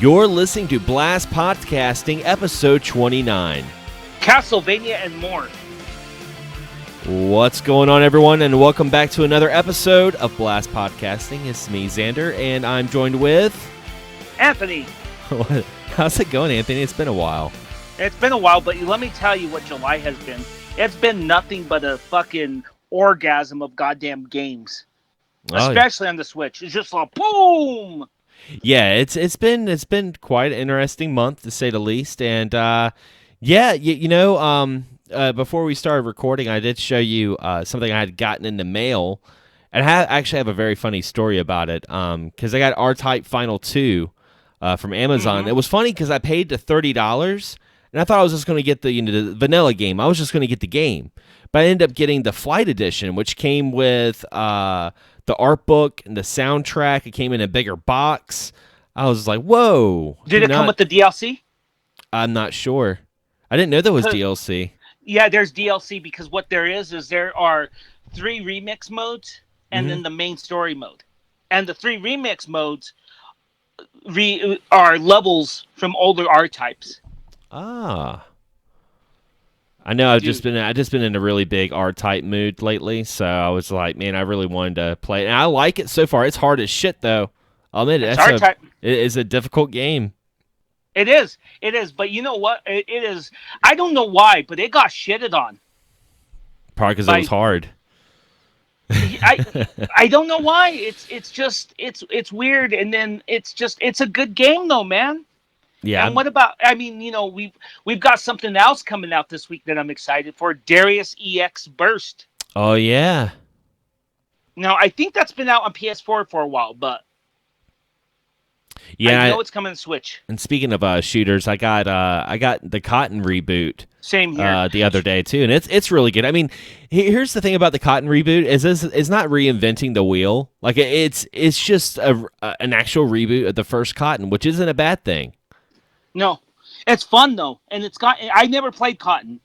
You're listening to Blast Podcasting, episode 29. Castlevania and more. What's going on, everyone, and welcome back to another episode of Blast Podcasting. It's me, Xander, and I'm joined with... Anthony. How's it going, Anthony? It's been a while. It's been a while, but let me tell you what July has been. It's been nothing but a fucking orgasm of goddamn games. Especially on the Switch. It's just like, boom! Yeah, it's been quite an interesting month, to say the least. And, before we started recording, I did show you something I had gotten in the mail. And I actually have a very funny story about it, because I got R-Type Final 2 from Amazon. Mm-hmm. It was funny because I paid the $30, and I thought I was just going to get the vanilla game. I was just going to get the game. But I ended up getting the Flight Edition, which came with the art book and the soundtrack. It came in a bigger box. I was like, whoa. Did it come with the DLC? I'm not sure. I didn't know there was DLC. Yeah, there's DLC because what there is there are 3 remix modes and then the main story mode. And the 3 remix modes are levels from older R-types. Ah. I know I've just been in a really big R-Type mood lately, so I was like, man, I really wanted to play it. And I like it so far. It's hard as shit, though. I'll admit it. It is a difficult game. It is. But you know what? It is. I don't know why, but it got shitted on. Probably because it was hard. I don't know why. It's weird, and then it's a good game though, man. Yeah. And what about? I mean, we've got something else coming out this week that I'm excited for. Darius EX Burst. Oh yeah. Now I think that's been out on PS4 for a while, but yeah, I know it's coming to Switch. And speaking of shooters, I got the Cotton reboot. Same here. The other day too, and it's really good. I mean, here's the thing about the Cotton reboot is it's not reinventing the wheel. Like it's just an actual reboot of the first Cotton, which isn't a bad thing. No, it's fun though, and I never played Cotton.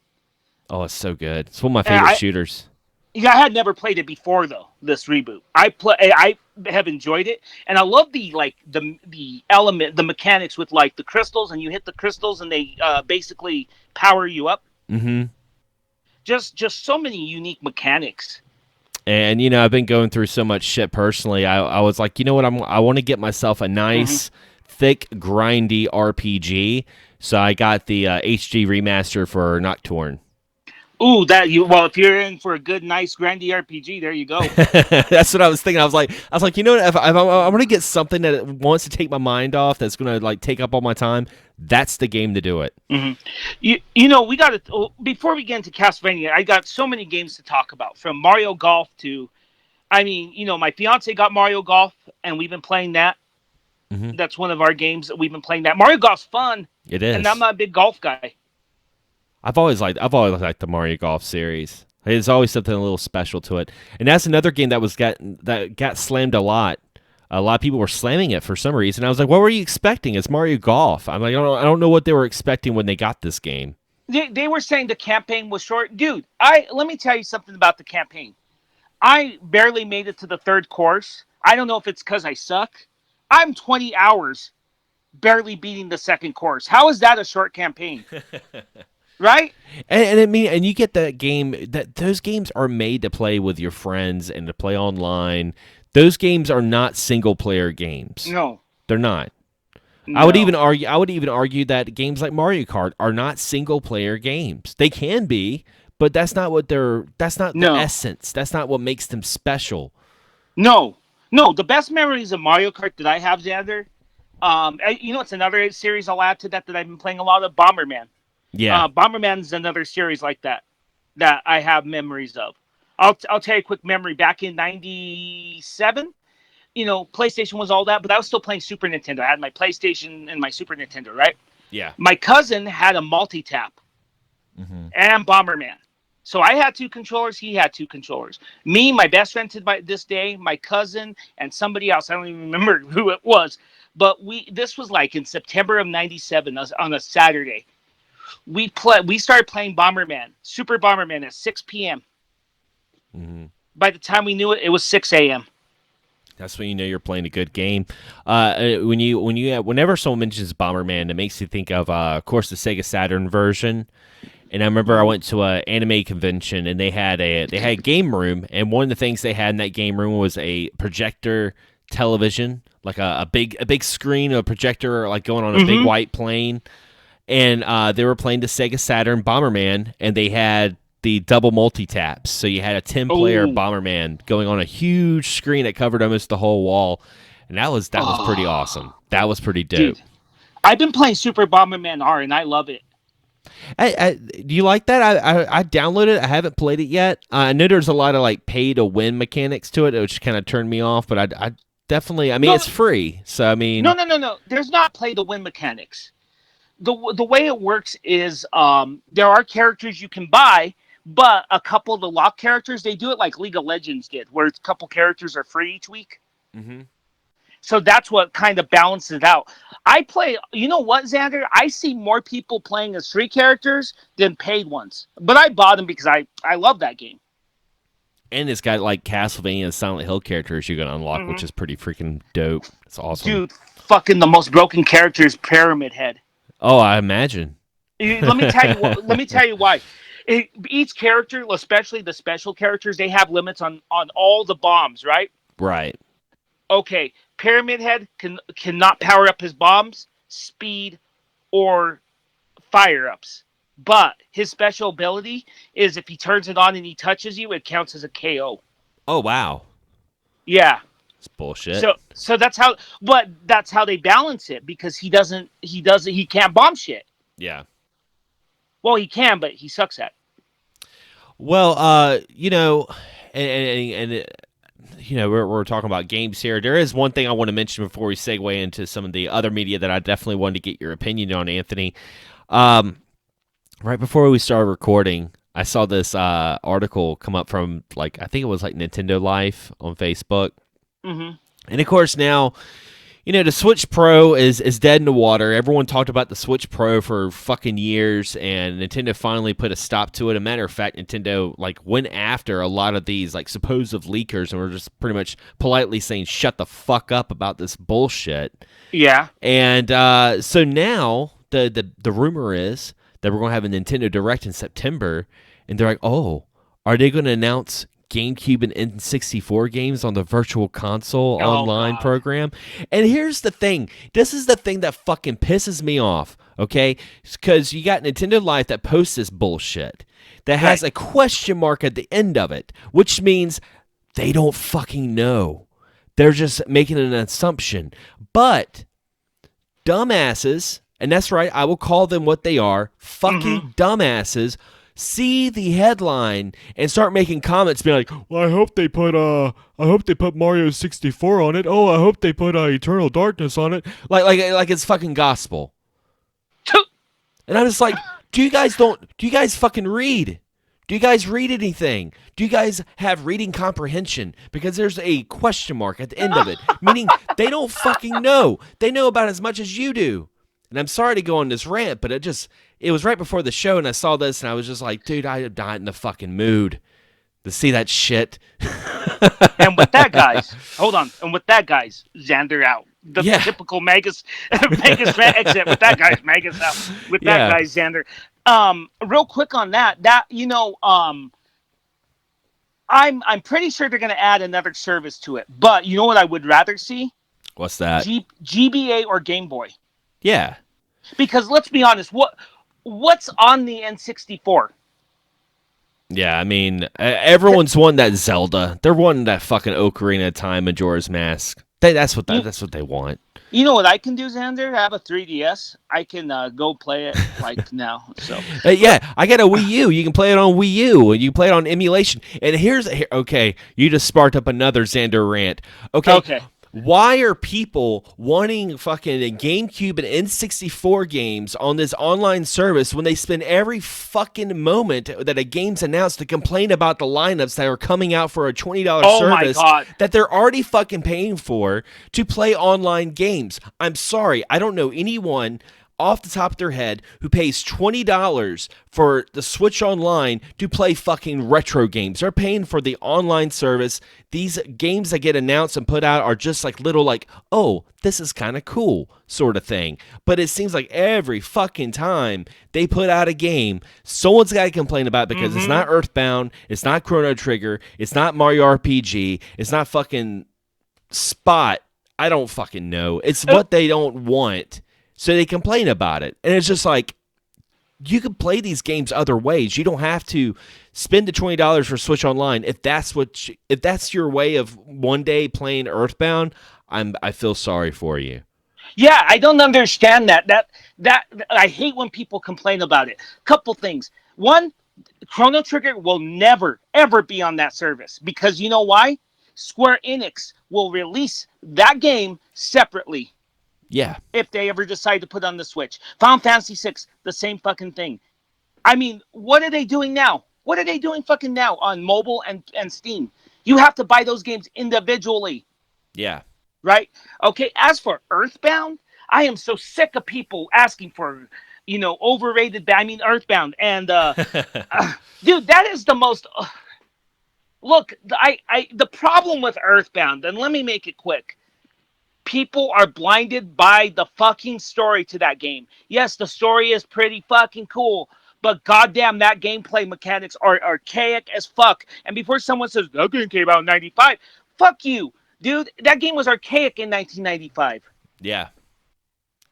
Oh, it's so good. It's one of my favorite shooters. Yeah, I had never played it before though. This reboot, I have enjoyed it, and I love the element, the mechanics with like the crystals, and you hit the crystals, and they basically power you up. Mm-hmm. Just so many unique mechanics. And I've been going through so much shit personally. I was like, you know what? I want to get myself a nice. Thick, grindy RPG. So I got the HD remaster for Nocturne. Ooh, if you're in for a good, nice, grindy RPG, there you go. That's what I was thinking. I was like, you know what? If I want to get something that wants to take my mind off, that's going to like take up all my time, that's the game to do it. Mm-hmm. We got to before we get into Castlevania. I got so many games to talk about, from Mario Golf to, my fiance got Mario Golf, and we've been playing that. Mm-hmm. That's one of our games that we've been playing. That Mario Golf's fun. It is, and I'm not a big golf guy. I've always liked the Mario Golf series. There's always something a little special to it, and that's another game that got slammed a lot. A lot of people were slamming it for some reason. I was like, what were you expecting? It's Mario Golf. I'm like, I don't know what they were expecting when they got this game. They were saying the campaign was short, dude. Let me tell you something about the campaign. I barely made it to the 3rd course. I don't know if it's because I suck. I'm 20 hours barely beating the 2nd course. How is that a short campaign? Right? And you get that game, those games are made to play with your friends and to play online. Those games are not single player games. No. They're not. No. I would even argue that games like Mario Kart are not single player games. They can be, but that's not the essence. That's not what makes them special. No, the best memories of Mario Kart that I have, Xander, it's another series I'll add to that I've been playing a lot of, Bomberman. Yeah. Bomberman's another series like that I have memories of. I'll tell you a quick memory. Back in 97, PlayStation was all that, but I was still playing Super Nintendo. I had my PlayStation and my Super Nintendo, right? Yeah. My cousin had a multi-tap and Bomberman. So I had 2 controllers. He had 2 controllers. Me, my best friend to this day, my cousin, and somebody else. I don't even remember who it was. But this was like in September of 97 on a Saturday. We started playing Bomberman, Super Bomberman, at 6 p.m. Mm-hmm. By the time we knew it, it was 6 a.m. That's when you know you're playing a good game. Whenever someone mentions Bomberman, it makes you think of course, the Sega Saturn version. And I remember I went to an anime convention, and they had a game room, and one of the things they had in that game room was a projector television, like a big screen, a projector, like going on a big white plane, and they were playing the Sega Saturn Bomberman, and they had the double multi-taps, so you had a 10-player Bomberman going on a huge screen that covered almost the whole wall, and that was pretty awesome. That was pretty dope. Dude, I've been playing Super Bomberman R, and I love it. Do you like that? I downloaded it. I haven't played it yet. I know there's a lot of like pay to win mechanics to it, which kind of turned me off. But I definitely, I mean, it's free, so I mean, no. There's not play to win mechanics. The way it works is there are characters you can buy, but a couple of the lock characters, they do it like League of Legends did, where a couple characters are free each week. Mm-hmm. So that's what kind of balances it out. I play, you know what, Xander? I see more people playing as free characters than paid ones. But I bought them because I love that game. And it's got like Castlevania and Silent Hill characters you can unlock, which is pretty freaking dope. It's awesome. Dude, fucking the most broken character is Pyramid Head. Oh, I imagine. Let me tell you why. Each character, especially the special characters, they have limits on all the bombs, right? Right. Okay, Pyramid Head cannot power up his bombs, speed, or fire-ups. But his special ability is if he turns it on and he touches you, it counts as a KO. Oh, wow. Yeah. It's bullshit. So that's how they balance it, because he can't bomb shit. Yeah. Well, he can, but he sucks at it. Well, you know, and you know, we're talking about games here. There is one thing I want to mention before we segue into some of the other media that I definitely wanted to get your opinion on, Anthony. Right before we started recording, I saw this article come up from, like, I think it was like Nintendo Life on Facebook. Mm-hmm. And of course now, you know, the Switch Pro is dead in the water. Everyone talked about the Switch Pro for fucking years, and Nintendo finally put a stop to it. As a matter of fact, Nintendo like went after a lot of these like supposed leakers, and were just pretty much politely saying, "Shut the fuck up about this bullshit." Yeah. And so now the rumor is that we're going to have a Nintendo Direct in September, and they're like, "Oh, are they going to announce GameCube and N64 games on the Virtual Console online program?" And here's the thing. This is the thing that fucking pisses me off, okay? Because you got Nintendo Life that posts this bullshit that has a question mark at the end of it, which means they don't fucking know. They're just making an assumption. But dumbasses, and that's right, I will call them what they are, fucking dumbasses, see the headline and start making comments, being like, "Well, I hope they put Mario 64 on it. Oh, I hope they put Eternal Darkness on it." Like it's fucking gospel. And I'm just like, do you guys fucking read? Do you guys read anything? Do you guys have reading comprehension? Because there's a question mark at the end of it, meaning they don't fucking know. They know about as much as you do. And I'm sorry to go on this rant, but it was right before the show, and I saw this, and I was just like, dude, I am not in the fucking mood to see that shit. And with that, guys, Xander out. The typical Magus fan exit. With that, guys, Magus out. With that, guys, Xander. Real quick on that, you know, I'm pretty sure they're going to add another service to it. But you know what I would rather see? What's that? GBA or Game Boy. Yeah. Because let's be honest, what's on the N64? Yeah, I mean, everyone's wanting that Zelda. They're wanting that fucking Ocarina of Time, Majora's Mask. That's what they want. You know what I can do, Xander? I have a 3DS. I can go play it like now. So yeah, I got a Wii U. You can play it on Wii U, and you can play it on emulation. And okay, you just sparked up another Xander rant. Okay. Why are people wanting fucking GameCube and N64 games on this online service when they spend every fucking moment that a game's announced to complain about the lineups that are coming out for a $20 service that they're already fucking paying for to play online games? I'm sorry, I don't know anyone off the top of their head who pays $20 for the Switch Online to play fucking retro games. They're paying for the online service. These games that get announced and put out are just like little like, oh, this is kind of cool sort of thing. But it seems like every fucking time they put out a game, someone's got to complain about it because it's not Earthbound, it's not Chrono Trigger, it's not Mario RPG, it's not fucking Spot. I don't fucking know. It's what they don't want. So they complain about it. And it's just like, you can play these games other ways. You don't have to spend the $20 for Switch Online. If that's your way of one day playing Earthbound, I feel sorry for you. Yeah, I don't understand that. That I hate when people complain about it. Couple things. One, Chrono Trigger will never, ever be on that service. Because you know why? Square Enix will release that game separately. Yeah. If they ever decide to put on the Switch. Final Fantasy VI, the same fucking thing. I mean, what are they doing now? What are they doing fucking now on mobile and Steam? You have to buy those games individually. Yeah. Right? Okay, as for Earthbound, I am so sick of people asking for, overrated, Earthbound. And, dude, that is the most... Look, the problem with Earthbound, and let me make it quick. People are blinded by the fucking story to that game. Yes, the story is pretty fucking cool, but goddamn, that gameplay mechanics are archaic as fuck. And before someone says, that game came out in 95, fuck you, dude. That game was archaic in 1995. Yeah.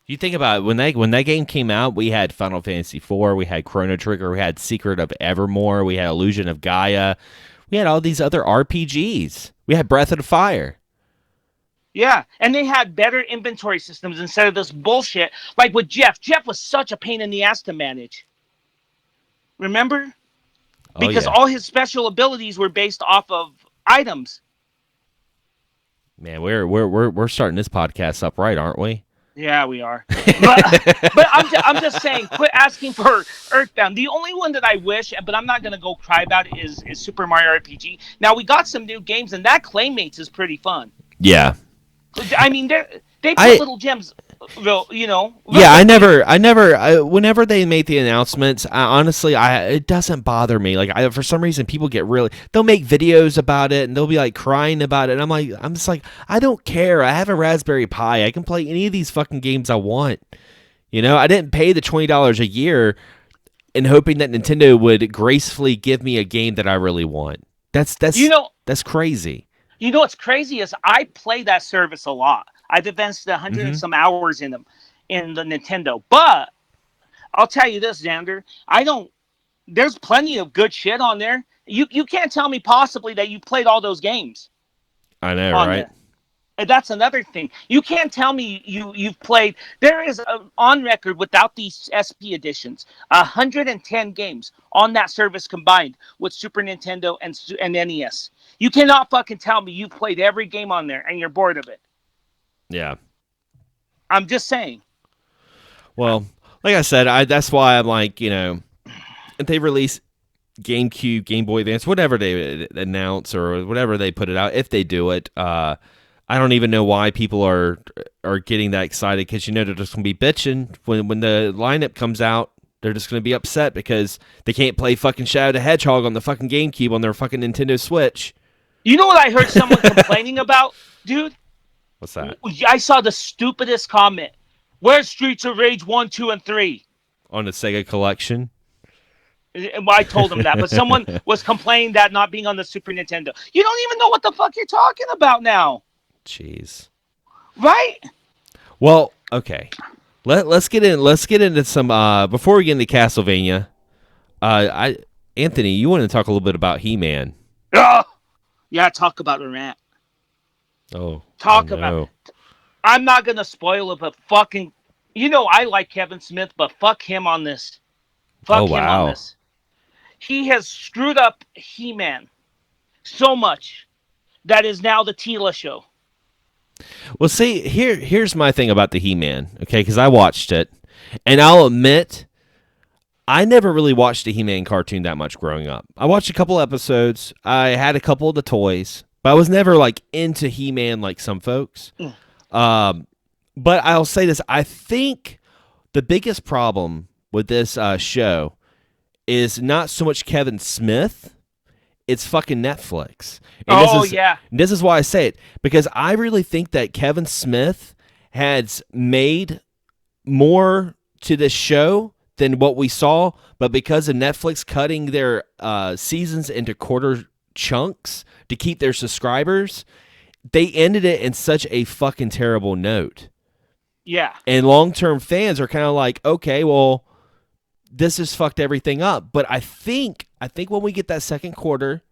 You think about it, when that game came out, we had Final Fantasy IV, we had Chrono Trigger, we had Secret of Evermore, we had Illusion of Gaia, we had all these other RPGs. We had Breath of the Fire. Yeah, and they had better inventory systems instead of this bullshit. Like with Jeff. Jeff was such a pain in the ass to manage. Remember? Because all his special abilities were based off of items. Man, we're starting this podcast up right, aren't we? Yeah, we are. But I'm just saying, quit asking for Earthbound. The only one that I wish, but I'm not gonna go cry about it, is Super Mario RPG. Now we got some new games, and that Claymates is pretty fun. Yeah. I mean, they put little gems, Yeah, whenever they make the announcements, honestly, it doesn't bother me. Like, for some reason, people they'll make videos about it, and they'll be like crying about it. And I'm just like, I don't care. I have a Raspberry Pi. I can play any of these fucking games I want. I didn't pay the $20 a year in hoping that Nintendo would gracefully give me a game that I really want. That's crazy. You know what's crazy is I play that service a lot. I've invested 100 and some hours in them, in the Nintendo. But I'll tell you this, Xander, there's plenty of good shit on there. You can't tell me possibly that you played all those games. I know, right? There. And that's another thing. You can't tell me you've played. There is on record without these SP editions, 110 games on that service combined with Super Nintendo and NES. You cannot fucking tell me you've played every game on there and you're bored of it. Yeah. I'm just saying. Well, like I said, that's why I'm like, if they release GameCube, Game Boy Advance, whatever they announce or whatever they put it out, if they do it, I don't even know why people are getting that excited, because they're just going to be bitching when the lineup comes out. They're just going to be upset because they can't play fucking Shadow the Hedgehog on the fucking GameCube on their fucking Nintendo Switch. You know what I heard someone complaining about, dude? What's that? I saw the stupidest comment. Where's Streets of Rage 1, 2, and 3? On the Sega Collection? I told them that, but someone was complaining that not being on the Super Nintendo. You don't even know what the fuck you're talking about now. Jeez. Right? Well, okay. Let's get into some before we get into Castlevania. Anthony, you want to talk a little bit about He-Man? Yeah, talk about a rant. About it. I'm not gonna spoil it, but fucking, I like Kevin Smith, but fuck him on this. Fuck him on this. He has screwed up He-Man so much that is now the Tila show. Well, see, here's my thing about the He-Man, okay? Because I watched it, and I'll admit, I never really watched the He-Man cartoon that much growing up. I watched a couple episodes. I had a couple of the toys, but I was never like into He-Man like some folks. But I'll say this: I think the biggest problem with this show is not so much Kevin Smith, it's fucking Netflix. And this is why I say it, because I really think that Kevin Smith has made more to this show than what we saw, but because of Netflix cutting their seasons into quarter chunks to keep their subscribers, they ended it in such a fucking terrible note. Yeah. And long-term fans are kind of like, okay, well, this has fucked everything up. But I think when we get that second quarter,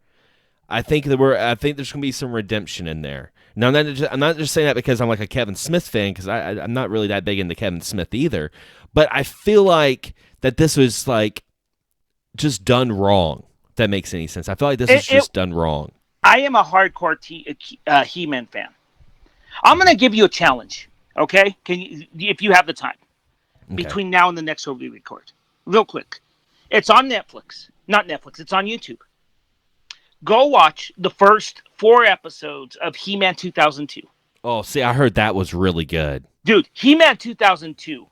I think there's going to be some redemption in there. Now, I'm not just saying that because I'm like a Kevin Smith fan, because I'm not really that big into Kevin Smith either. But I feel like that this was like just done wrong. If that makes any sense. I feel like this was just done wrong. I am a hardcore He-Man fan. I'm going to give you a challenge. Okay, can you, if you have the time, between now and the next time we record, real quick. It's on Netflix, not Netflix. It's on YouTube. Go watch the first 4 episodes of He-Man 2002. Oh, see, I heard that was really good, dude. He-Man 2002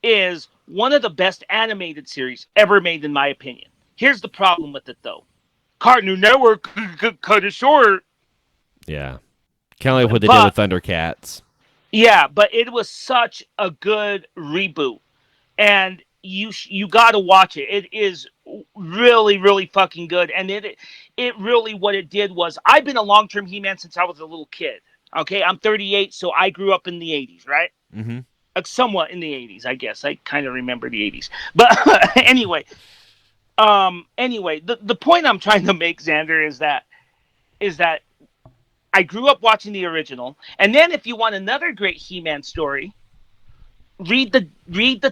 is one of the best animated series ever made, in my opinion. Here's the problem with it, though. Cartoon Network cut it short. Yeah, kind of like what they did with Thundercats. Yeah, but it was such a good reboot, and you got to watch it. It is really, really fucking good, and it really, what it did was, I've been a long-term He-Man since I was a little kid. Okay, I'm 38, so I grew up in the 80s, right? Mm-hmm. Somewhat in the 80s, I guess. I kind of remember the 80s, but anyway, the point I'm trying to make, Xander, is that I grew up watching the original, and then if you want another great He-Man story, read the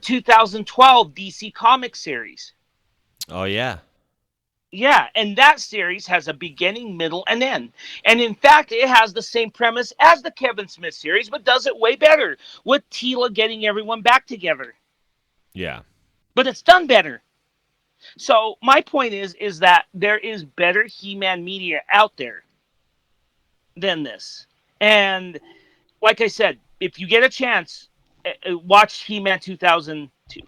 2012 DC Comics series. Oh yeah. Yeah, and that series has a beginning, middle, and end. And in fact, it has the same premise as the Kevin Smith series, but does it way better, with Teela getting everyone back together. Yeah. But it's done better. So my point is that there is better He-Man media out there than this. And like I said, if you get a chance, watch He-Man 2002.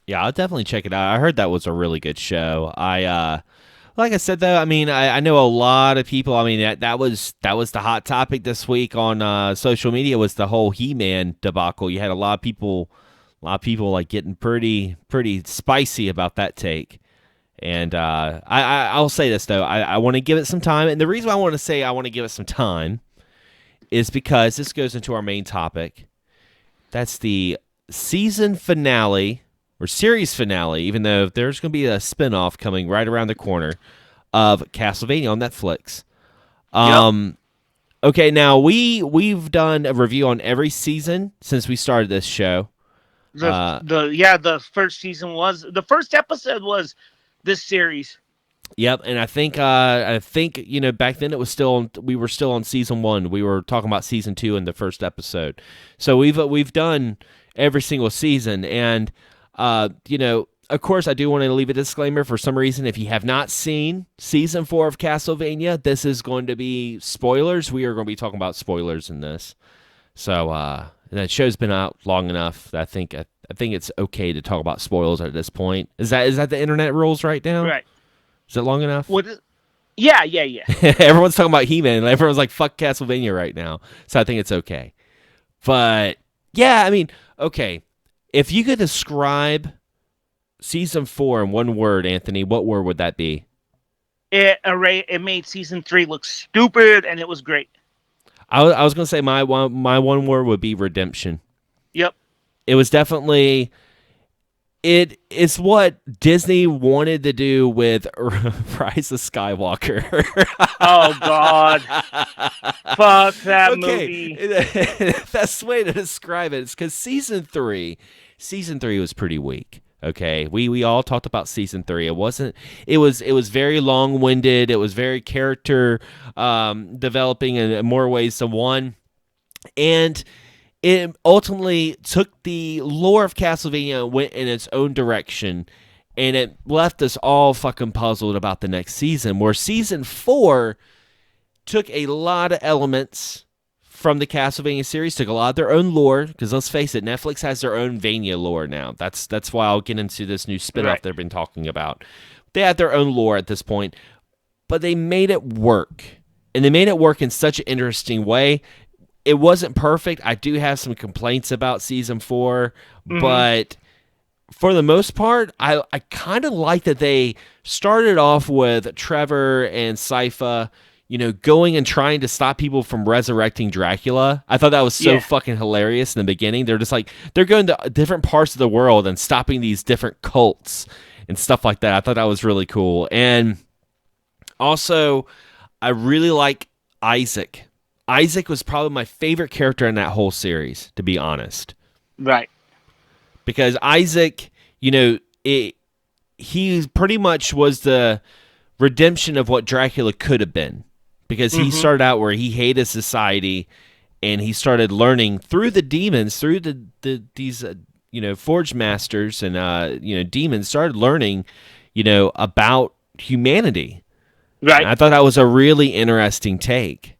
Yeah, I'll definitely check it out. I heard that was a really good show. Like I said though, I mean, I know a lot of people. I mean, that was the hot topic this week on social media, was the whole He-Man debacle. You had a lot of people like getting pretty spicy about that take. And I'll say this, though. I want to give it some time. And the reason why I want to say I want to give it some time is because this goes into our main topic. That's the season finale, or series finale, even though there's going to be a spinoff coming right around the corner, of Castlevania on Netflix. Yep. Okay, now we've done a review on every season since we started this show. The first season was, the first episode was this series. Yep, and I think back then we were still on season 1. We were talking about season 2 in the first episode. So we've done every single season, and of course, I do want to leave a disclaimer. For some reason, if you have not seen season 4 of Castlevania, this is going to be spoilers. We are going to be talking about spoilers in this. So that show's been out long enough that I think it's okay to talk about spoilers at this point. Is that the internet rules right now? Right. Is it long enough? Yeah. Everyone's talking about He-Man, and everyone's like, fuck Castlevania right now. So I think it's okay. But, yeah, I mean, okay. If you could describe season 4 in one word, Anthony, what word would that be? It made season 3 look stupid, and it was great. I was going to say my one word would be redemption. Yep. It was definitely... It's what Disney wanted to do with Rise of Skywalker. Oh, God. Fuck that movie. The best way to describe it is because season 3 was pretty weak. Okay, we all talked about season 3. It was very long-winded. It was very character developing in more ways than one, and it ultimately took the lore of Castlevania and went in its own direction, and it left us all fucking puzzled about the next season, where season 4 took a lot of elements from the Castlevania series, took a lot of their own lore, because let's face it, Netflix has their own Vania lore now. That's why I'll get into this new spinoff Right. they've been talking about. They had their own lore at this point, but they made it work. And they made it work in such an interesting way. It wasn't perfect. I do have some complaints about season 4, but for the most part, I kind of like that they started off with Trevor and Sypha, going and trying to stop people from resurrecting Dracula. I thought that was so fucking hilarious in the beginning. They're just like, they're going to different parts of the world and stopping these different cults and stuff like that. I thought that was really cool. And also, I really like Isaac. Isaac was probably my favorite character in that whole series, to be honest. Right. Because Isaac, he pretty much was the redemption of what Dracula could have been. Because he started out where he hated society, and he started learning through the demons, through these forge masters and demons, started learning, about humanity. Right. And I thought that was a really interesting take.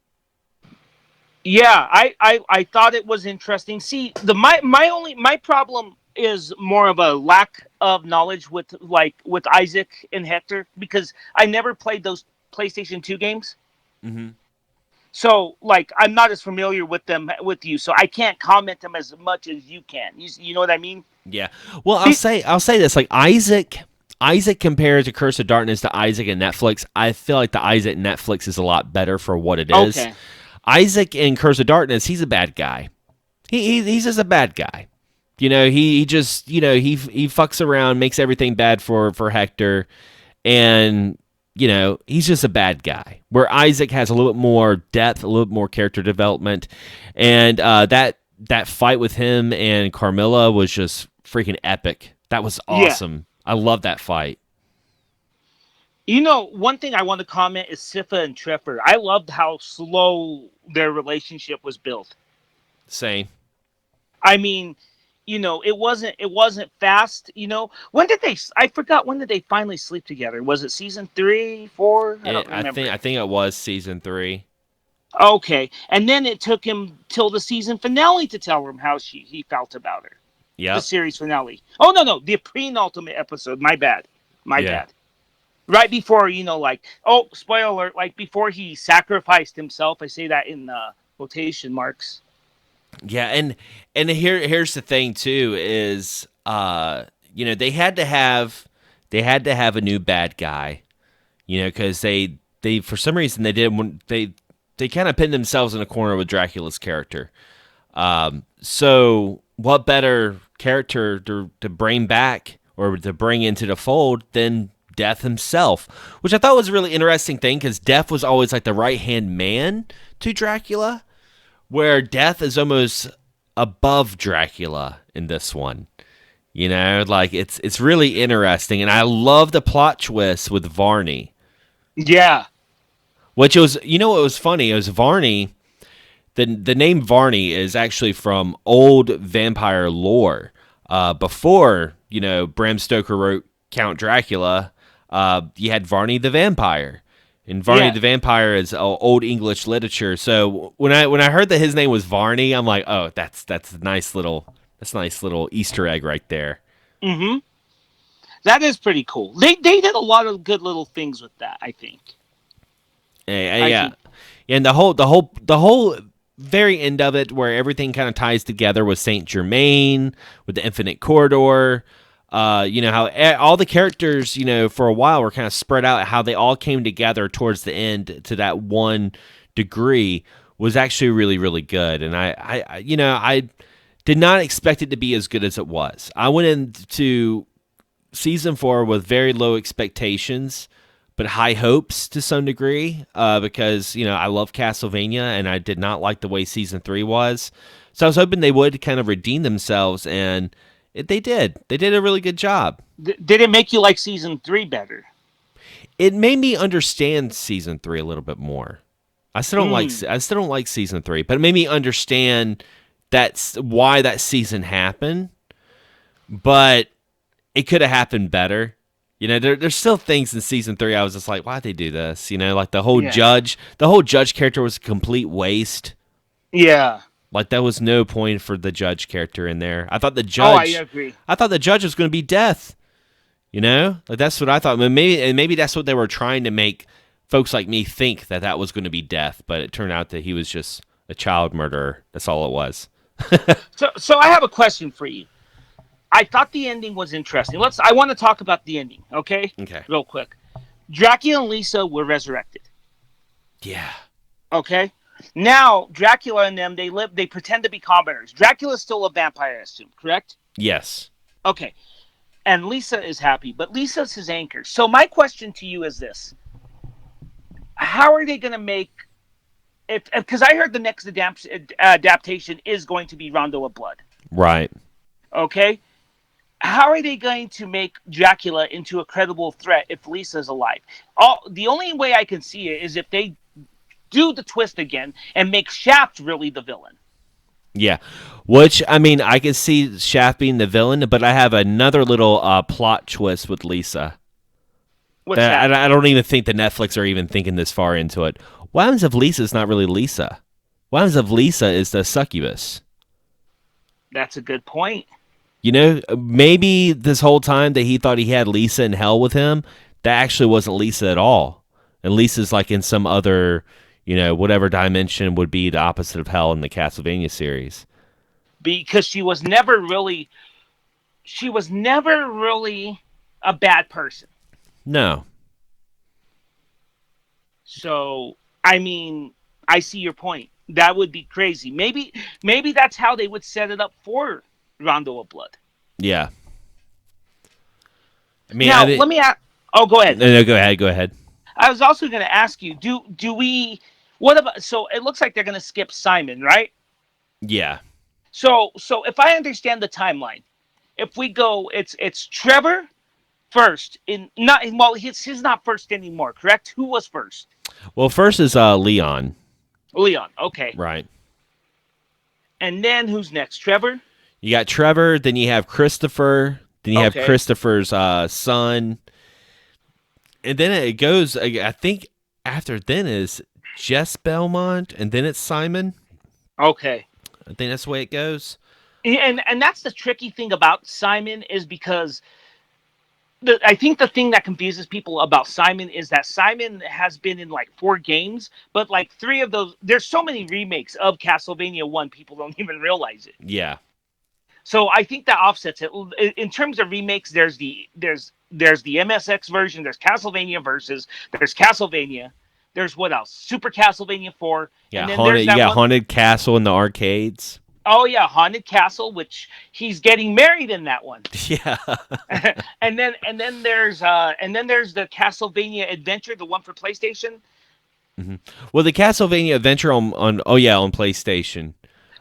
Yeah, I thought it was interesting. See, my problem is more of a lack of knowledge with Isaac and Hector, because I never played those PlayStation 2 games. Mm-hmm. So I'm not as familiar with them with you, so I can't comment them as much as you can. You know what I mean? Yeah. Well, I'll say this, like Isaac compared to Curse of Darkness to Isaac and Netflix, I feel like the Isaac Netflix is a lot better for what it is. Okay. Isaac in Curse of Darkness, he's a bad guy. He's just a bad guy. He just he fucks around, makes everything bad for Hector, and he's just a bad guy. Where Isaac has a little bit more depth, a little bit more character development, and that fight with him and Carmilla was just freaking epic. That was awesome. Yeah. I love that fight. One thing I want to comment is Sypha and Trevor. I loved how slow their relationship was built. Same. I mean, it wasn't fast. When did they? I forgot, when did they finally sleep together? Was it season 3, 4? I don't remember. I think it was season 3. Okay, and then it took him till the season finale to tell him how he felt about her. Yeah. The series finale. Oh no, the pre-ultimate episode. My bad. Right before, spoiler alert, before he sacrificed himself. I say that in quotation marks. Yeah, and here's the thing too is they had to have a new bad guy, because they for some reason they kind of pinned themselves in a corner with Dracula's character. So what better character to bring back or to bring into the fold than Death himself, which I thought was a really interesting thing, because Death was always like the right-hand man to Dracula, where Death is almost above Dracula in this one. It's really interesting, and I love the plot twist with Varney. Yeah. Which was, what was funny? It was Varney. The name Varney is actually from old vampire lore. Before, Bram Stoker wrote Count Dracula, you had Varney the Vampire. And Varney the Vampire is old English literature. So when I heard that his name was Varney, I'm like, oh, that's a nice little Easter egg right there. Mm-hmm. That is pretty cool. They did a lot of good little things with that, I think. Yeah. And the whole very end of it, where everything kind of ties together with Saint Germain, with the Infinite Corridor. How all the characters, for a while were kind of spread out, how they all came together towards the end to that one degree was actually really, really good. And I did not expect it to be as good as it was. I went into season 4 with very low expectations, but high hopes to some degree, because, I love Castlevania and I did not like the way season 3 was. So I was hoping they would kind of redeem themselves, and they did. They did a really good job. Did it make you like season 3 better? It made me understand season 3 a little bit more. I still don't like season 3, but it made me understand that's why that season happened. But it could have happened better. There's still things in season 3 I was just like, why'd they do this? Like the whole judge character was a complete waste. Yeah. Like there was no point for the judge character in there. Oh, I agree. I thought the judge was going to be Death. You know, like that's what I thought. Maybe that's what they were trying to make folks like me think that was going to be Death, but it turned out that he was just a child murderer. That's all it was. So I have a question for you. I thought the ending was interesting. I want to talk about the ending, okay? Okay. Real quick. Dracula and Lisa were resurrected. Yeah. Okay? Now, Dracula and them, they pretend to be commoners. Dracula's still a vampire, I assume, correct? Yes. Okay. And Lisa is happy, but Lisa's his anchor. So my question to you is this. How are they going to make... Because I heard the next adaptation is going to be Rondo of Blood. Right. Okay? How are they going to make Dracula into a credible threat if Lisa's alive? The only way I can see it is if they do the twist again and make Shaft really the villain. Yeah. Which, I mean, I can see Shaft being the villain, but I have another little plot twist with Lisa. What's that? I don't even think the Netflix are even thinking this far into it. What happens if Lisa's not really Lisa? What happens if Lisa is the succubus? That's a good point. You know, maybe this whole time that he thought he had Lisa in hell with him, that actually wasn't Lisa at all. And Lisa's like in some other, you know, whatever dimension would be the opposite of hell in the Castlevania series. Because she was never really a bad person. No. So, I mean, I see your point. That would be crazy. Maybe that's how they would set it up for Rondo of Blood. Yeah. I mean, now, let me ask... Oh, go ahead. No, go ahead. I was also going to ask you, do we... What about... So, it looks like they're going to skip Simon, right? Yeah. So if I understand the timeline, if we go... It's Trevor first. He's not first anymore, correct? Who was first? Well, first is Leon. Leon, okay. Right. And then who's next? Trevor? You got Trevor, then you have Christopher, then you have Christopher's son. And then it goes, I think after then is Jess Belmont, and then it's Simon. Okay. I think that's the way it goes. And that's the tricky thing about Simon is because I think the thing that confuses people about Simon is that Simon has been in like 4 games, but like 3 of those, there's so many remakes of Castlevania 1, people don't even realize it. Yeah. So I think that offsets it. In terms of remakes, there's the MSX version, there's Castlevania Versus, there's Castlevania, there's what else? Super Castlevania 4. Yeah, and then Haunted Castle in the arcades. Oh yeah, Haunted Castle, which he's getting married in that one. Yeah. and then there's the Castlevania Adventure, the one for PlayStation. Mm-hmm. Well, the Castlevania Adventure on PlayStation.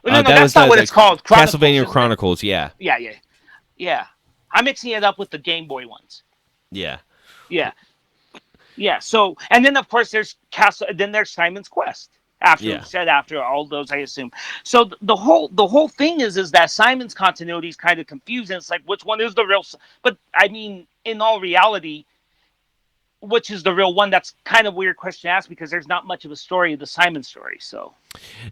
No, that's not what it's called. Castlevania Chronicles, yeah. Yeah. I'm mixing it up with the Game Boy ones. Yeah. So, and then of course there's Simon's Quest. After all those, I assume. So the whole thing is that Simon's continuity is kind of confusing. It's like, which one is the real? But I mean, in all reality, which is the real one? That's kind of a weird question to ask because there's not much of a story of the Simon story. So,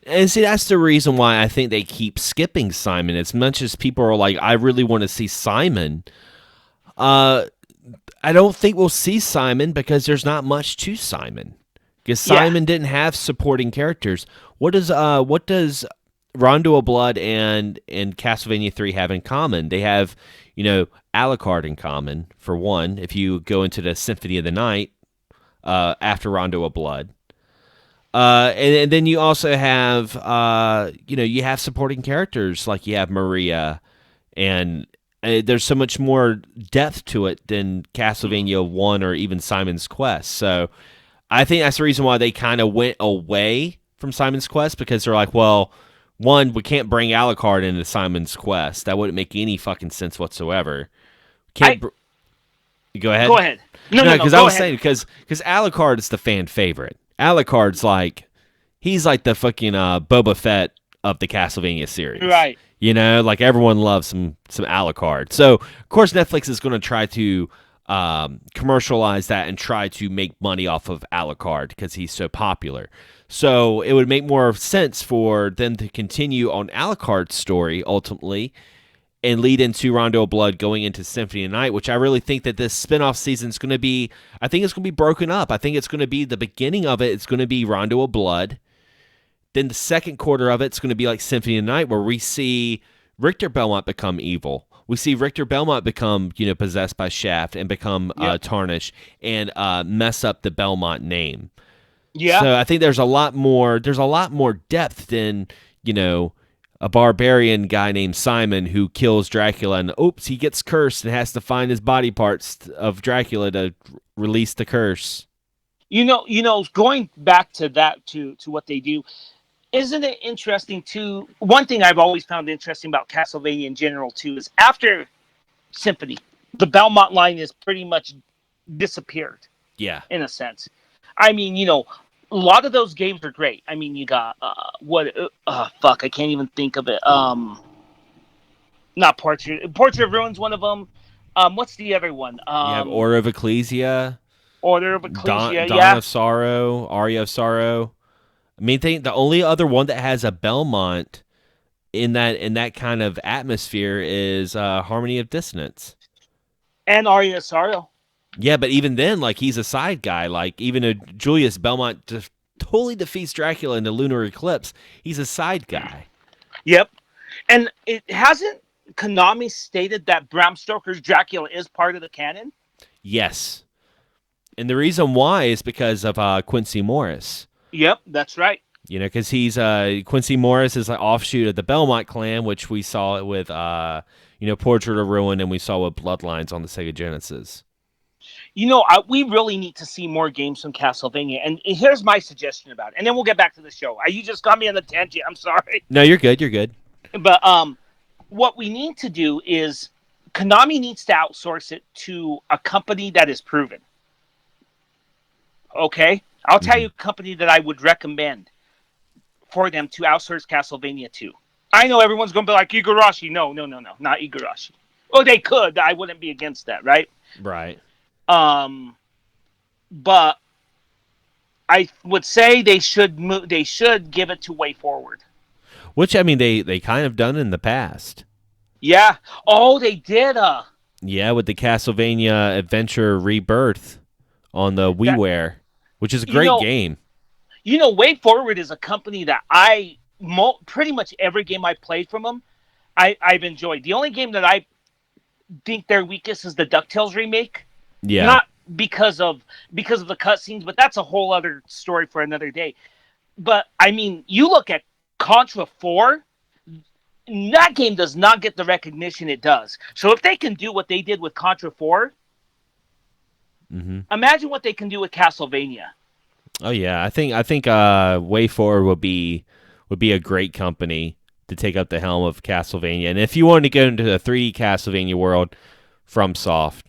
and see, that's the reason why I think they keep skipping Simon. As much as people are like, I really want to see Simon. I don't think we'll see Simon because there's not much to Simon. Because Simon didn't have supporting characters. What does Rondo of Blood and Castlevania 3 have in common? They have, Alucard in common, for one, if you go into the Symphony of the Night after Rondo of Blood. And then you also have, you have supporting characters, like you have Maria, and there's so much more depth to it than Castlevania 1 or even Simon's Quest. So I think that's the reason why they kind of went away from Simon's Quest, because they're like, well, one, we can't bring Alucard into Simon's Quest. That wouldn't make any fucking sense whatsoever. Go ahead. Go ahead. No, because I was saying, because Alucard is the fan favorite. Alucard's like, he's like the fucking Boba Fett of the Castlevania series. Right. Like everyone loves some Alucard. So, of course, Netflix is going to try to commercialize that and try to make money off of Alucard because he's so popular. So it would make more sense for them to continue on Alucard's story ultimately and lead into Rondo of Blood going into Symphony of Night, which I really think that this spinoff season is going to be, I think it's going to be broken up. I think it's going to be the beginning of it. It's going to be Rondo of Blood. Then the second quarter of it's going to be like Symphony of Night, where we see Richter Belmont become evil. We see Richter Belmont become, possessed by Shaft and become tarnished and mess up the Belmont name. Yeah. So I think there's a lot more depth than, a barbarian guy named Simon who kills Dracula and oops, he gets cursed and has to find his body parts of Dracula to release the curse. Going back to that, to what they do, isn't it interesting too? One thing I've always found interesting about Castlevania in general too is after Symphony, the Belmont line is pretty much disappeared. Yeah. In a sense. I mean, a lot of those games are great. I mean, you got I can't even think of it. Not Portrait of Ruin's one of them. What's the other one? You have Order of Ecclesia. Dawn of Sorrow, Aria of Sorrow. I mean, the only other one that has a Belmont in that kind of atmosphere is Harmony of Dissonance. And Aria of Sorrow. Yeah, but even then, like, he's a side guy. Like, even a Julius Belmont totally defeats Dracula in the Lunar Eclipse. He's a side guy. Yep. And it hasn't Konami stated that Bram Stoker's Dracula is part of the canon? Yes. And the reason why is because of Quincy Morris. Yep, that's right. Because he's Quincy Morris is an offshoot of the Belmont clan, which we saw with Portrait of Ruin, and we saw with Bloodlines on the Sega Genesis. We really need to see more games from Castlevania, and here's my suggestion about it, and then we'll get back to the show. You just got me on the tangent. I'm sorry. No, you're good. You're good. But what we need to do is Konami needs to outsource it to a company that is proven. Okay? I'll tell you a company that I would recommend for them to outsource Castlevania to. I know everyone's going to be like, Igarashi. No, not Igarashi. Oh, they could. I wouldn't be against that, right? Right. But I would say they should give it to Way Forward. Which, I mean, they kind of done in the past. Yeah. Oh, they did. Yeah, with the Castlevania Adventure Rebirth on the WiiWare, which is a great game. Way Forward is a company that pretty much every game I played from them, I've enjoyed. The only game that I think their weakest is the DuckTales remake. Yeah. Not because of the cutscenes, but that's a whole other story for another day. But I mean, you look at Contra 4, that game does not get the recognition it does. So if they can do what they did with Contra 4, imagine what they can do with Castlevania. Oh yeah, I think Way Forward would be a great company to take up the helm of Castlevania. And if you wanted to go into the 3D Castlevania world, FromSoft.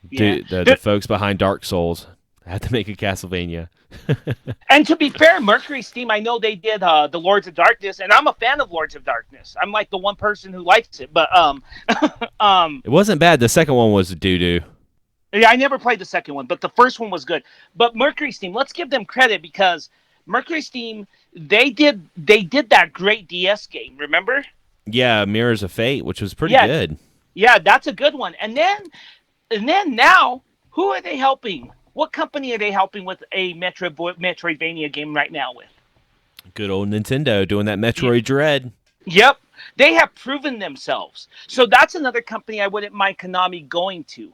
Yeah. The folks behind Dark Souls had to make a Castlevania. And to be fair, Mercury Steam, I know they did the Lords of Darkness, and I'm a fan of Lords of Darkness. I'm like the one person who likes it, but it wasn't bad. The second one was doo-doo. Yeah, I never played the second one, but the first one was good. But Mercury Steam, let's give them credit because Mercury Steam, they did that great DS game, remember? Yeah, Mirrors of Fate, which was pretty good. Yeah, that's a good one. And then now, who are they helping? What company are they helping with a Metroidvania game right now with? Good old Nintendo doing that Metroid Dread. Yep. They have proven themselves. So that's another company I wouldn't mind Konami going to.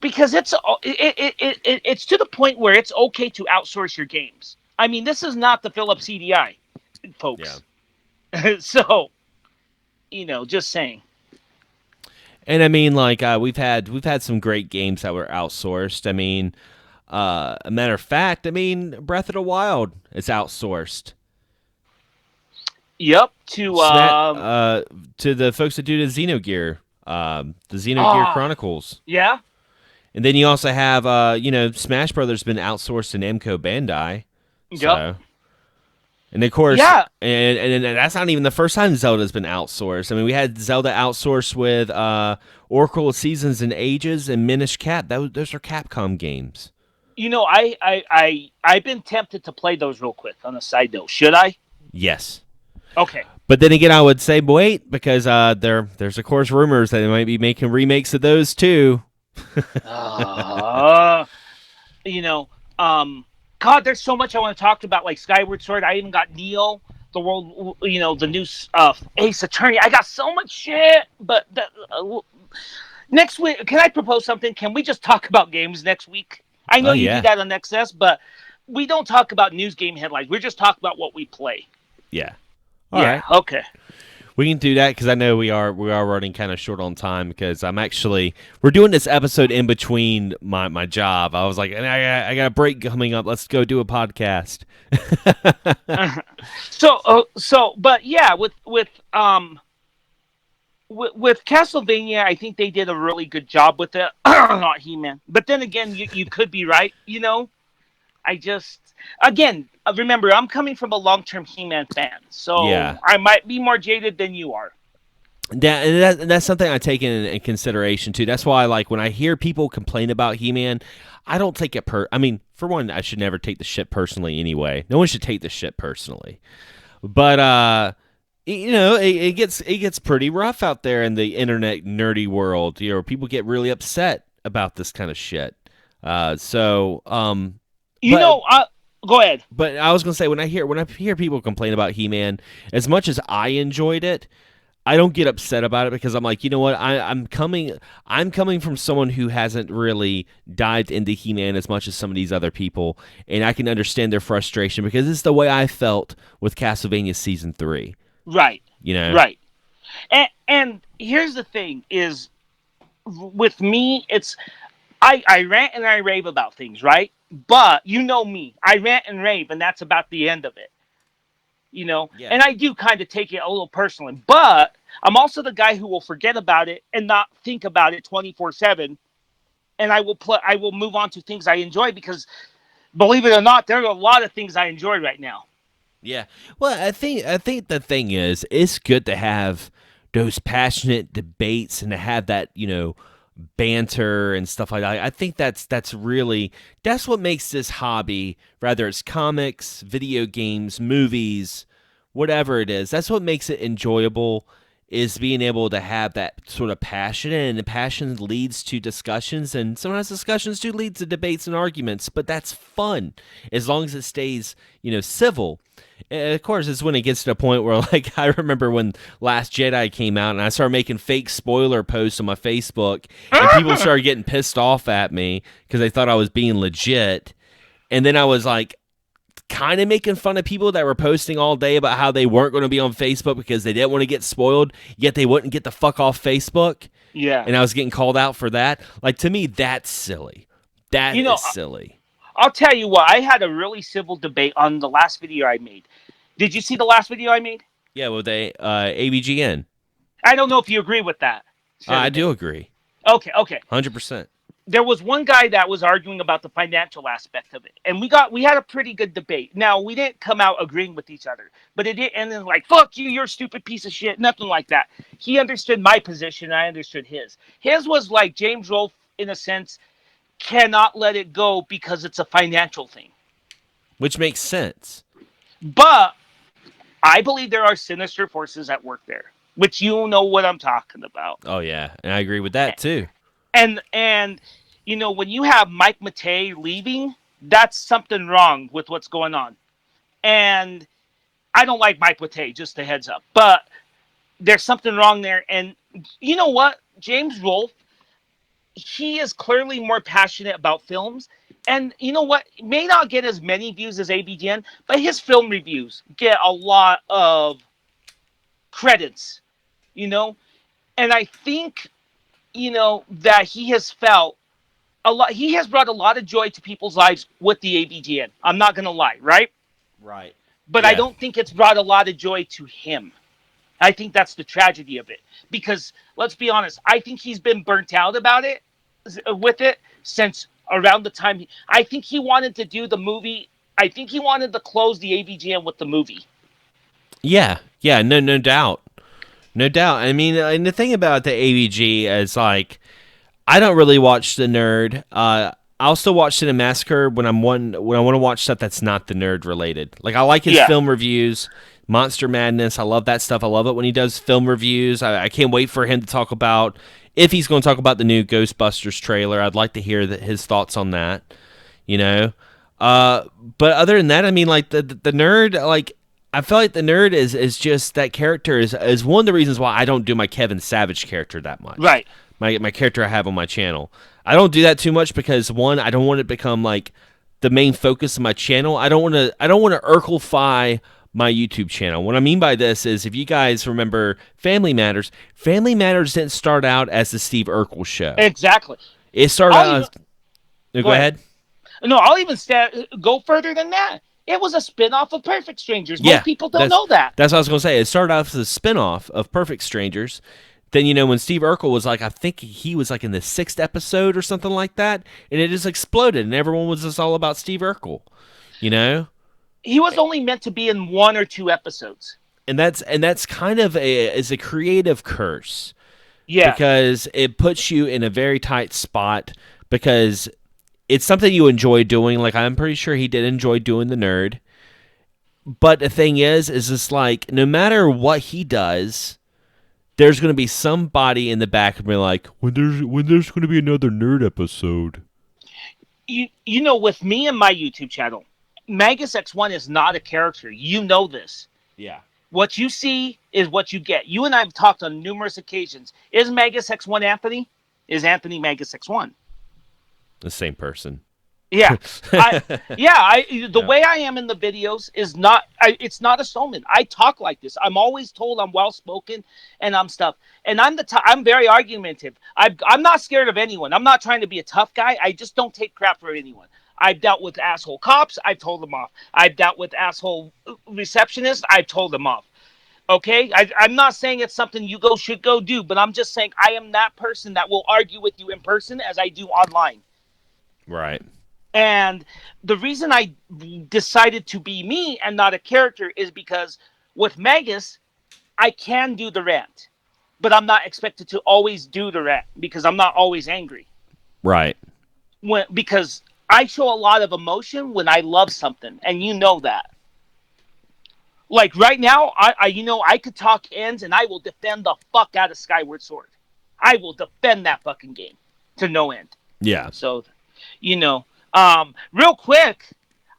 Because it's to the point where it's okay to outsource your games. I mean, this is not the Philips CDI, folks. Yeah. So, just saying. And I mean, like we've had some great games that were outsourced. I mean, a matter of fact, I mean, Breath of the Wild is outsourced. Yep, to the folks that do the Xenogear, the Xenogear Chronicles. Yeah. And then you also have, Smash Brothers been outsourced to Namco Bandai. Yep. So. And of course, and that's not even the first time Zelda's been outsourced. I mean, we had Zelda outsourced with Oracle of Seasons and Ages and Minish Cap. Those are Capcom games. I've been tempted to play those real quick on a side note. Should I? Yes. Okay. But then again, I would say wait, because there's of course rumors that they might be making remakes of those too. uh, you know, God, there's so much I want to talk about, like Skyward Sword. I even got Neo, the world, the new Ace Attorney. I got so much shit. But next week, can I propose something? Can we just talk about games next week? I know Oh you do yeah, that on XS, but we don't talk about news game headlines. We just talk about what we play. yeah. All Yeah. right, Okay. we can do that because I know we are running kind of short on time because we're doing this episode in between my job. I was like, I got a break coming up. Let's go do a podcast. But yeah, with Castlevania, I think they did a really good job with it. Not He-Man, but then again, you could be right. I just again remember I'm coming from a long-term He-Man fan, so Yeah. I might be more jaded than you are. That's something I take in consideration too. That's why, like, when I hear people complain about He-Man, I don't take it I mean, for one, I should never take the shit personally anyway. No one should take the shit personally. But it gets pretty rough out there in the internet nerdy world. People get really upset about this kind of shit. So but Go ahead. but I was gonna say, when I hear people complain about He-Man, as much as I enjoyed it, I don't get upset about it because I'm like, you know what? I'm coming from someone who hasn't really dived into He-Man as much as some of these other people, and I can understand their frustration because it's the way I felt with Castlevania Season 3. Right. You know? Right. And here's the thing: is with me, it's I rant and I rave about things, right? But you know me, I rant and rave, and that's about the end of it. Yeah. And I do kind of take it a little personally, but I'm also the guy who will forget about it and not think about it 24/7, and I will move on to things I enjoy because, believe it or not, there are a lot of things I enjoy right now. Yeah. Well, I think the thing is, it's good to have those passionate debates and to have that, banter and stuff like that. I think that's what makes this hobby, whether it's comics, video games, movies, whatever it is. That's what makes it enjoyable, is being able to have that sort of passion, and the passion leads to discussions, and sometimes discussions do lead to debates and arguments, but that's fun as long as it stays, civil. And of course, it's when it gets to the point where, like, I remember when Last Jedi came out and I started making fake spoiler posts on my Facebook, and people started getting pissed off at me because they thought I was being legit. And then I was like, kind of making fun of people that were posting all day about how they weren't going to be on Facebook because they didn't want to get spoiled, yet they wouldn't get the fuck off Facebook. Yeah. And I was getting called out for that. Like, to me, that's silly. That is silly. I'll tell you what, I had a really civil debate on the last video I made. Did you see the last video I made? Yeah, well, ABGN. I don't know if you agree with that. I do agree. Okay. 100%. There was one guy that was arguing about the financial aspect of it, and we had a pretty good debate. Now, we didn't come out agreeing with each other, but it didn't end in like, fuck you, you're a stupid piece of shit, nothing like that. He understood my position, I understood his. His was like James Rolfe, in a sense, cannot let it go because it's a financial thing. Which makes sense. But I believe there are sinister forces at work there, which you know what I'm talking about. Oh, yeah, and I agree with that, too. And when you have Mike Matei leaving, that's something wrong with what's going on. And I don't like Mike Matei, just a heads up. But there's something wrong there. And you know what? James Rolfe, he is clearly more passionate about films. And you know what? He may not get as many views as ABGN, but his film reviews get a lot of credits, And I think that he has felt a lot. He has brought a lot of joy to people's lives with the AVGN. I'm not going to lie, right? Right. But Yeah. I don't think it's brought a lot of joy to him. I think that's the tragedy of it. Because, let's be honest, I think he's been burnt out with it, since around the time. I think he wanted to do the movie. I think he wanted to close the AVGN with the movie. Yeah, no doubt. No doubt. I mean, and the thing about the AVG is, like, I don't really watch the Nerd. I'll still watch Cinemassacre when I want to watch stuff that's not the nerd related. Like I like his Yeah. film reviews, Monster Madness. I love that stuff. I love it when he does film reviews. I can't wait for him to talk about if he's going to talk about the new Ghostbusters trailer. I'd like to hear his thoughts on that. You know, but other than that, I mean, like the nerd, like I feel like the nerd is just that character is one of the reasons why I don't do my Kevin Savage character that much. Right. My character I have on my channel. I don't do that too much because one, I don't want it to become like the main focus of my channel. I don't want to Urkelify my YouTube channel. What I mean by this is if you guys remember Family Matters didn't start out as the Steve Urkel show. Exactly. It started out as... Go ahead. No, I'll even go further than that. It was a spin-off of Perfect Strangers. Most people don't know that. That's what I was going to say. It started off as a spin-off of Perfect Strangers. Then, you know, when Steve Urkel was like, I think he was like in the 6th episode or something like that, and it just exploded, and everyone was just all about Steve Urkel, you know? He was only meant to be in 1 or 2 episodes. And that's kind of a creative curse. Yeah. Because it puts you in a very tight spot because it's something you enjoy doing. Like, I'm pretty sure he did enjoy doing the nerd. But the thing is it's like, no matter what he does, there's going to be somebody in the back and be like, when there's going to be another nerd episode. You know, with me and my YouTube channel, Magus X1 is not a character. You know this. Yeah. What you see is what you get. You and I have talked on numerous occasions. Is Magus X1 Anthony? Is Anthony Magus X1? The same person. Yeah. The way I am in the videos is not, it's not a showman. I talk like this. I'm always told I'm well-spoken and I'm stuff. And I'm very argumentative. I'm not scared of anyone. I'm not trying to be a tough guy. I just don't take crap for anyone. I've dealt with asshole cops. I've told them off. I've dealt with asshole receptionists. I've told them off. Okay? I'm not saying it's something you should go do, but I'm just saying I am that person that will argue with you in person as I do online. Right. And the reason I decided to be me and not a character is because with Magus, I can do the rant, but I'm not expected to always do the rant because I'm not always angry. Right. Because I show a lot of emotion when I love something, and you know that. Like right now, I could talk ends, and I will defend the fuck out of Skyward Sword. I will defend that fucking game to no end. Yeah. So, you know. Real quick,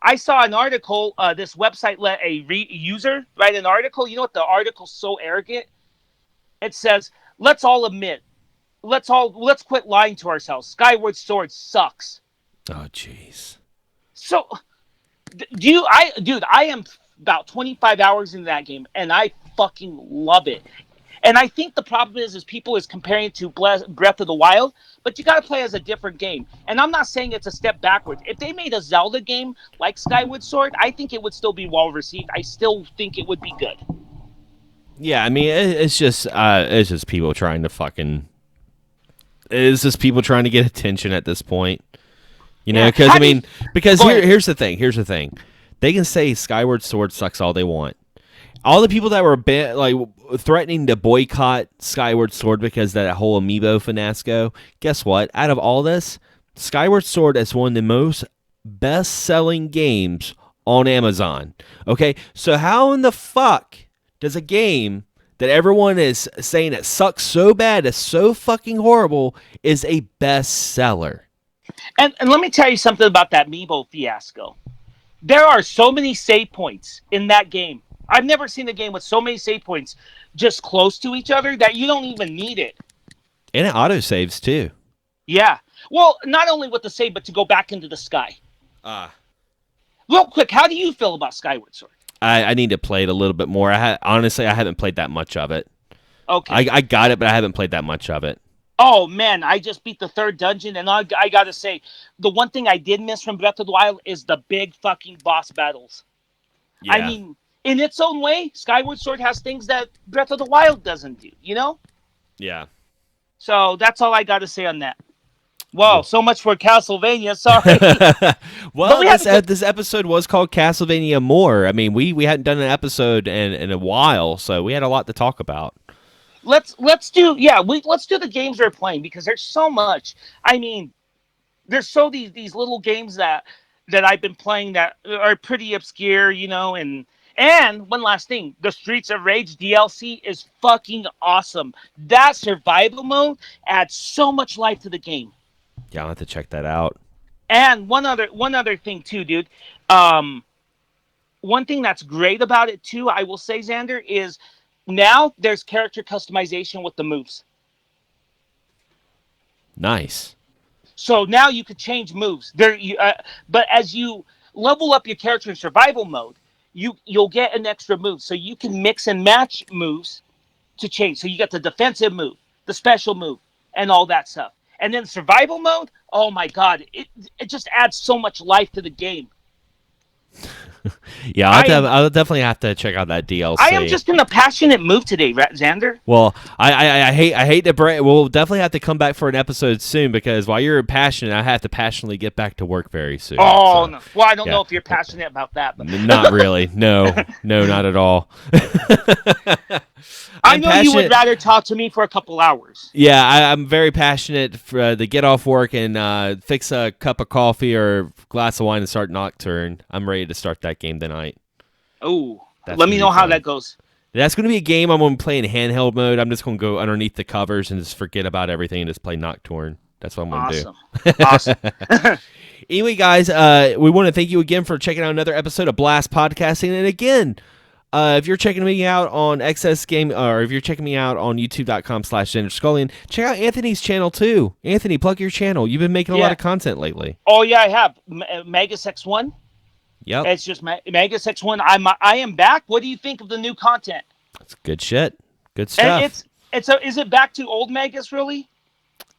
I saw an article. This website let a user write an article. You know what? The article's so arrogant. It says, "Let's all admit, let's quit lying to ourselves. Skyward Sword sucks." Oh, jeez. So, I am about 25 hours into that game, and I fucking love it. And I think the problem is people is comparing it to Breath of the Wild, but you got to play as a different game. And I'm not saying it's a step backwards. If they made a Zelda game like Skyward Sword, I think it would still be well received. I still think it would be good. Yeah, I mean, it's just people trying to fucking. It's just people trying to get attention at this point. You know, because here's the thing. They can say Skyward Sword sucks all they want. All the people that were threatening to boycott Skyward Sword because of that whole amiibo fiasco, guess what? Out of all this, Skyward Sword is one of the most best-selling games on Amazon. Okay, so how in the fuck does a game that everyone is saying it sucks so bad, it's so fucking horrible, is a bestseller? And let me tell you something about that amiibo fiasco. There are so many save points in that game. I've never seen a game with so many save points just close to each other that you don't even need it. And it autosaves too. Yeah. Well, not only with the save, but to go back into the sky. Real quick, how do you feel about Skyward Sword? I need to play it a little bit more. Honestly, I haven't played that much of it. Okay. I got it, but I haven't played that much of it. Oh, man, I just beat the 3rd dungeon, and I got to say, the one thing I did miss from Breath of the Wild is the big fucking boss battles. Yeah. I mean, in its own way, Skyward Sword has things that Breath of the Wild doesn't do, you know? Yeah. So that's all I got to say on that. Wow, so much for Castlevania. Sorry. Well, this episode was called Castlevania More. I mean, we hadn't done an episode in a while, so we had a lot to talk about. Let's do the games we're playing because there's so much. I mean, there's these little games that I've been playing that are pretty obscure, and one last thing, the Streets of Rage DLC is fucking awesome. That survival mode adds so much life to the game. Yeah, I'll have to check that out. And one other thing too, dude. One thing that's great about it too, I will say, Xander, is now there's character customization with the moves. Nice. So now you could change moves. But as you level up your character in survival mode, you'll get an extra move. So you can mix and match moves to change. So you got the defensive move, the special move, and all that stuff. And then survival mode, oh my God, it just adds so much life to the game. Yeah, I'll definitely have to check out that DLC. I am just in a passionate mood today, Xander. Well, I hate to break. We'll definitely have to come back for an episode soon because while you're passionate, I have to passionately get back to work very soon. Oh, so, no. Well, I don't know if you're passionate about that. But. Not really. No, not at all. I know you would rather talk to me for a couple hours. Yeah, I'm very passionate to get off work and fix a cup of coffee or a glass of wine and start Nocturne. I'm ready to start that game tonight. Oh, let me know how that goes. That's going to be a game I'm going to play in handheld mode. I'm just going to go underneath the covers and just forget about everything and just play Nocturne. That's what I'm going to do. Awesome. Anyway, guys, we want to thank you again for checking out another episode of Blast Podcasting. And again, if you're checking me out on XS Game, or if you're checking me out on youtube.com/XanderScullion, check out Anthony's channel too. Anthony, plug your channel. You've been making a lot of content lately. Oh yeah, I have. Megas X1. Yep. It's just Megas X1. I am back. What do you think of the new content? It's good shit. Good stuff. And is it back to old Megas really?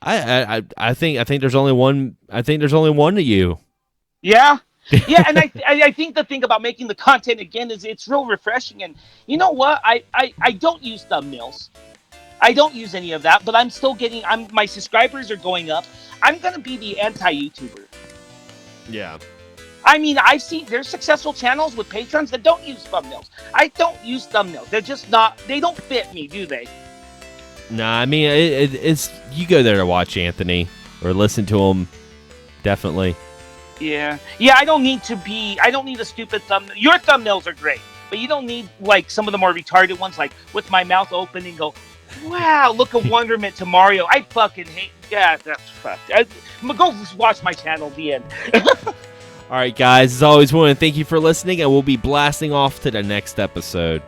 I think there's only one. I think there's only one of you. Yeah. Yeah, and I think the thing about making the content again is it's real refreshing. And you know what? I don't use thumbnails. I don't use any of that, but I'm still getting. My subscribers are going up. I'm gonna be the anti-YouTuber. Yeah. I mean, I've seen there's successful channels with patrons that don't use thumbnails. I don't use thumbnails. They're just not. They don't fit me, do they? Nah, I mean it's you go there to watch Anthony or listen to him. Definitely. Yeah. I don't need a stupid thumbnail. Your thumbnails are great, but you don't need like some of the more retarded ones, like with my mouth open and go, wow, look at wonderment to Mario. I fucking hate. Yeah, that's fucked. Go watch my channel. The end. All right, guys. As always, we want to thank you for listening, and we'll be blasting off to the next episode.